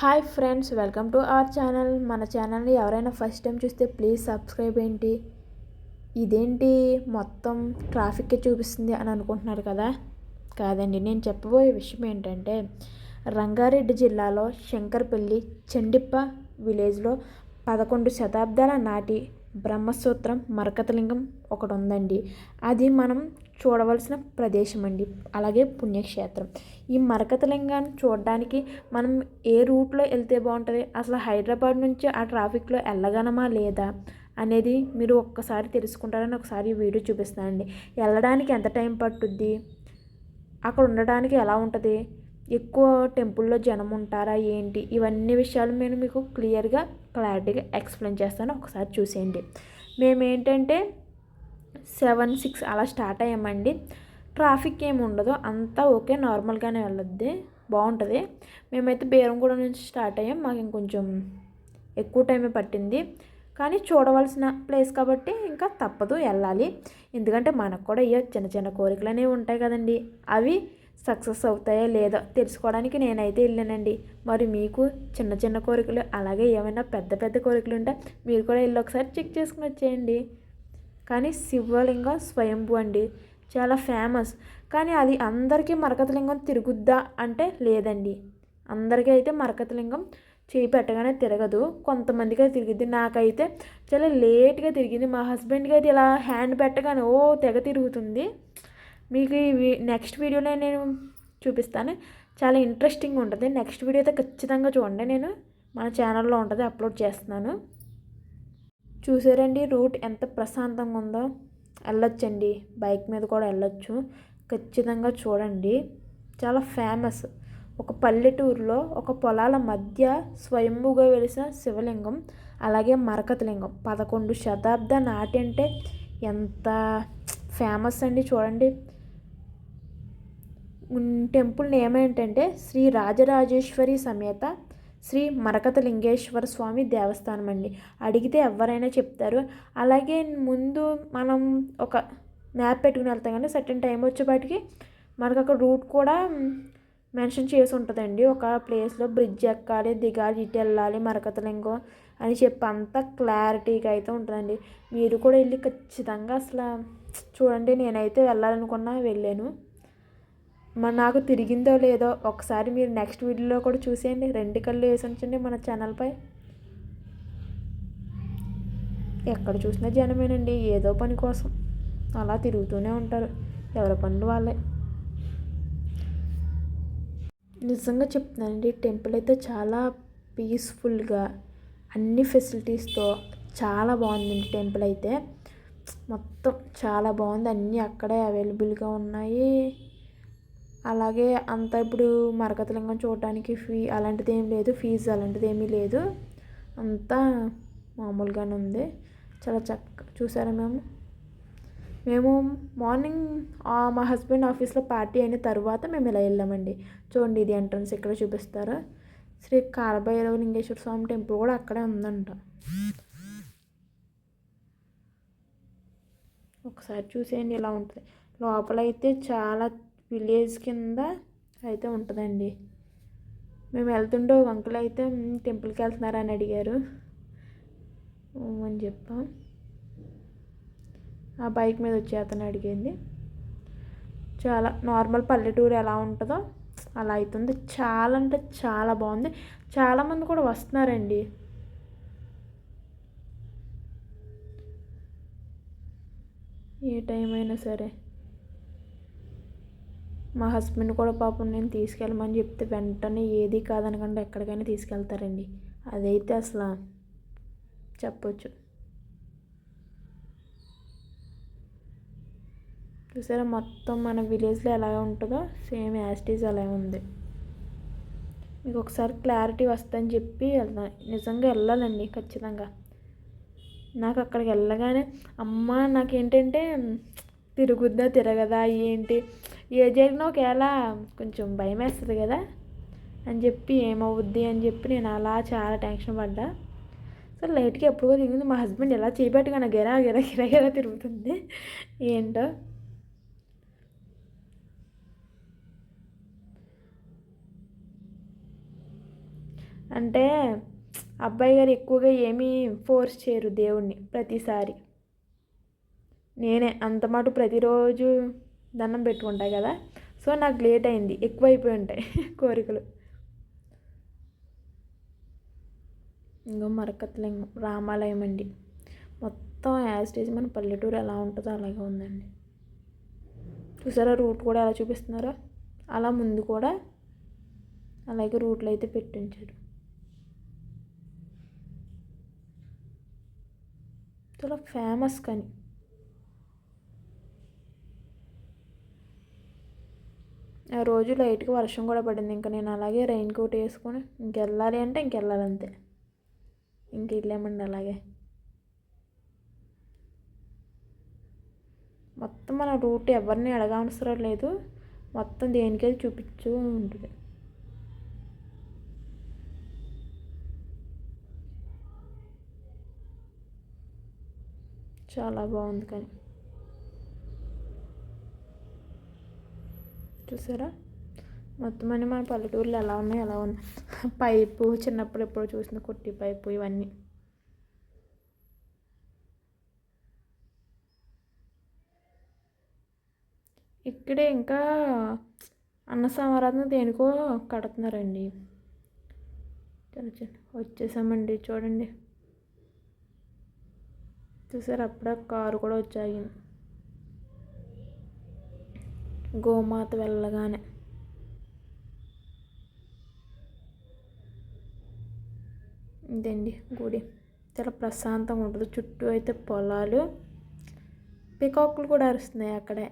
Hi friends, welcome to our channel. మన ఛానల్ని ఎవరైనా ఫస్ట్ టైం చూస్తే ప్లీజ్ సబ్స్క్రైబ్. ఇదేంటి మొత్తం ట్రాఫిక్కే చూపిస్తుంది అని అనుకుంటున్నారు కదా? కాదండి, నేను చెప్పబోయే విషయం ఏంటంటే రంగారెడ్డి జిల్లాలో శంకరపల్లి చండిప్ప విలేజ్లో 11 శతాబ్దాల నాటి బ్రహ్మసూత్రం మరకతలింగం ఒకటి ఉందండి. అది మనం చూడవలసిన ప్రదేశం అండి, అలాగే పుణ్యక్షేత్రం. ఈ మరకతలింగాన్ని చూడడానికి మనం ఏ రూట్లో వెళ్తే బాగుంటుంది, అసలు హైదరాబాద్ నుంచి ఆ ట్రాఫిక్లో వెళ్ళగలమా లేదా అనేది మీరు ఒక్కసారి తెలుసుకుంటారని ఒకసారి ఈ వీడియో చూపిస్తానండి. వెళ్ళడానికి ఎంత టైం పట్టుద్ది, అక్కడ ఉండడానికి ఎలా ఉంటుంది, ఎక్కువ టెంపుల్లో జనం ఉంటారా ఏంటి, ఇవన్నీ విషయాలు నేను మీకు క్లారిటీగా ఎక్స్ప్లెయిన్ చేస్తాను. ఒకసారి చూసేయండి. మేమేంటంటే 7-6 అలా స్టార్ట్ అయ్యామండి. ట్రాఫిక్ ఏమి ఉండదు, అంతా ఓకే, నార్మల్గానే వెళ్ళొద్ది, బాగుంటుంది. మేమైతే బేరంగూడ నుంచి స్టార్ట్ అయ్యాం. మాకు ఇంకొంచెం ఎక్కువ టైమే పట్టింది, కానీ చూడవలసిన ప్లేస్ కాబట్టి ఇంకా తప్పదు, వెళ్ళాలి. ఎందుకంటే మనకు కూడా చిన్న చిన్న కోరికలు అనేవి ఉంటాయి కదండి, అవి సక్సెస్ అవుతాయో లేదో తెలుసుకోవడానికి నేనైతే వెళ్ళానండి. మరి మీకు చిన్న చిన్న కోరికలు అలాగే ఏమైనా పెద్ద పెద్ద కోరికలు ఉంటే మీరు కూడా వెళ్ళి ఒకసారి చెక్ చేసుకుని వచ్చేయండి. కానీ శివలింగం స్వయంభూ అండి, చాలా ఫేమస్. కానీ అది అందరికీ మరకతలింగం తిరుగుద్దా అంటే లేదండి. అందరికీ అయితే మరకతలింగం చేయి పెట్టగానే తిరగదు, కొంతమందికి అయితే తిరిగిద్ది. నాకైతే చాలా లేట్గా తిరిగింది. మా హస్బెండ్కి అయితే ఇలా హ్యాండ్ పెట్టగానే తెగ తిరుగుతుంది. మీకు నెక్స్ట్ వీడియోలో నేను చూపిస్తాను, చాలా ఇంట్రెస్టింగ్ ఉంటుంది. నెక్స్ట్ వీడియో అయితే ఖచ్చితంగా చూడండి, నేను మన ఛానల్లో ఉంటుంది, అప్లోడ్ చేస్తున్నాను. చూసారండి రూట్ ఎంత ప్రశాంతంగా ఉందో, వెళ్ళొచ్చండి, బైక్ మీద కూడా వెళ్ళొచ్చు. ఖచ్చితంగా చూడండి, చాలా ఫేమస్. ఒక పల్లెటూరులో ఒక పొలాల మధ్య స్వయంభూగా వెలిసిన శివలింగం, అలాగే మరకతలింగం 11 శతాబ్ద నాటి అంటే ఎంత ఫేమస్ అండి. చూడండి, టెంపుల్ నేమ్ ఏంటంటే శ్రీ రాజరాజేశ్వరి సమేత శ్రీ మరకతలింగేశ్వర స్వామి దేవస్థానం అండి. అడిగితే ఎవరైనా చెప్తారు. అలాగే ముందు మనం ఒక మ్యాప్ పెట్టుకుని వెళ్తాం, కానీ సర్టెన్ టైం వచ్చేపాటికి మనకు అక్కడ రూట్ కూడా మెన్షన్ చేసి ఉంటుందండి. ఒక ప్లేస్లో బ్రిడ్జ్ ఎక్కాలి, దిగాలి, ఇటు వెళ్ళాలి, మరకతలింగం అని చెప్పి అంతా క్లారిటీగా అయితే ఉంటుందండి. మీరు కూడా వెళ్ళి ఖచ్చితంగా అసలు చూడండి. నేనైతే వెళ్ళాలనుకున్నా, వెళ్ళాను. మరి నాకు తిరిగిందో లేదో ఒకసారి మీరు నెక్స్ట్ వీడియోలో కూడా చూసేయండి. 2 కళ్ళు వేసి ఉంచండి మన ఛానల్పై. ఎక్కడ చూసినా జనమేనండి, ఏదో పని కోసం అలా తిరుగుతూనే ఉంటారు, ఎవరి పనులు వాళ్ళే. నిజంగా చెప్తున్నానండి, టెంపుల్ అయితే చాలా పీస్ఫుల్గా అన్ని ఫెసిలిటీస్తో చాలా బాగుందండి. టెంపుల్ అయితే మొత్తం చాలా బాగుంది, అన్నీ అక్కడే అవైలబుల్గా ఉన్నాయి. అలాగే అంతా ఇప్పుడు మరకతలింగం చూడటానికి అలాంటిది ఏం లేదు, ఫీజు అలాంటిది ఏమీ లేదు, అంతా మామూలుగానే ఉంది. చాలా చక్కగా చూసారా. మేము మార్నింగ్ మా హస్బెండ్ ఆఫీస్లో పార్టీ అయిన తర్వాత మేము ఇలా వెళ్ళామండి. చూడండి, ఇది ఎంట్రన్స్ ఇక్కడ చూపిస్తారు. శ్రీ కాలభైరవ లింగేశ్వర స్వామి టెంపుల్ కూడా అక్కడే ఉందంట. ఒకసారి చూసేయండి, ఇలా ఉంటుంది. లోపలైతే చాలా విలేజ్ కింద అయితే ఉంటుందండి. మేము వెళ్తుంటే ఒక అంకుల్ అయితే టెంపుల్కి వెళ్తున్నారని అడిగారు అని చెప్పాం. ఆ బైక్ మీద వచ్చి అతను అడిగింది. చాలా నార్మల్ పల్లెటూరు ఎలా ఉంటుందో అలా అవుతుంది. చాలా అంటే చాలా బాగుంది. చాలామంది కూడా వస్తున్నారండి. ఏ టైం అయినా సరే. మా హస్బెండ్ కూడా పాపం నేను తీసుకెళ్ళమని చెప్తే వెంటనే ఏది కాదనకుండా ఎక్కడికైనా తీసుకెళ్తారండి. అదైతే అసలు చెప్పొచ్చు. చూసారా, మొత్తం మన విలేజ్లో ఎలా ఉంటుందో సేమ్ యాస్టీజ్ అలా ఉంది. మీకు ఒకసారి క్లారిటీ వస్తుందని చెప్పి వెళ్తాను. నిజంగా వెళ్ళాలండి ఖచ్చితంగా. నాకు అక్కడికి వెళ్ళగానే అమ్మ నాకేంటంటే తిరుగుద్దా తిరగదా ఏంటి, ఏ జరిగినా ఒకవేళ కొంచెం భయం వేస్తుంది కదా అని చెప్పి, ఏమవుద్ది అని చెప్పి నేను అలా చాలా టెన్షన్ పడ్డా. సరే లైట్గా ఎప్పుడో తిరిగింది. మా హస్బెండ్ ఎలా చేయబెట్టుగా నాకు గిరా గిరా గిరా గిరా తిరుగుతుంది ఏంటో. అంటే అబ్బాయి గారు ఎక్కువగా ఏమీ ఫోర్స్ చేయరు దేవుణ్ణి ప్రతిసారి. నేనే అంత మాట ప్రతిరోజు దండం పెట్టుకుంటాయి కదా, సో నాకు లేట్ అయింది, ఎక్కువైపోయి ఉంటాయి కోరికలు. ఇంకో మరకత్లింగం రామాలయం అండి. మొత్తం యాస్టేజ్ మన పల్లెటూరు ఎలా ఉంటుందో అలాగే ఉందండి. చూసారా రూట్ కూడా ఎలా చూపిస్తున్నారో, అలా ముందు కూడా అలాగే రూట్లు అయితే పెట్టించారు. చాలా ఫేమస్ కానీ. ఆ రోజు లైట్గా వర్షం కూడా పడింది. ఇంకా నేను అలాగే రెయిన్ కోట్ వేసుకొని ఇంకెళ్ళాలి అంటే ఇంకెళ్ళాలి అంతే. ఇంకెళ్ళామండి అలాగే. మొత్తం మన రూట్ ఎవరిని అడగవసరం లేదు, మొత్తం దేనికైతే చూపించు ఉంటుంది. చాలా బాగుంది కానీ. చూసారా మొత్తం అన్నీ మన పల్లెటూరులో ఎలా ఉన్నాయి ఎలా ఉన్నాయి. పైపు చిన్నప్పుడు ఎప్పుడో చూసిన కుట్టి పైపు ఇవన్నీ. ఇక్కడే ఇంకా అన్న సంవరాధన దేనికో కడుతున్నారండి. వచ్చేసామండి చూడండి. చూసారు అప్పుడే కారు కూడా వచ్చాయి. గోమాత వెళ్ళగానే ఇదండి గుడి. చాలా ప్రశాంతంగా ఉంటుంది. చుట్టూ అయితే పొలాలు, పికాకులు కూడా అరుస్తున్నాయి అక్కడే.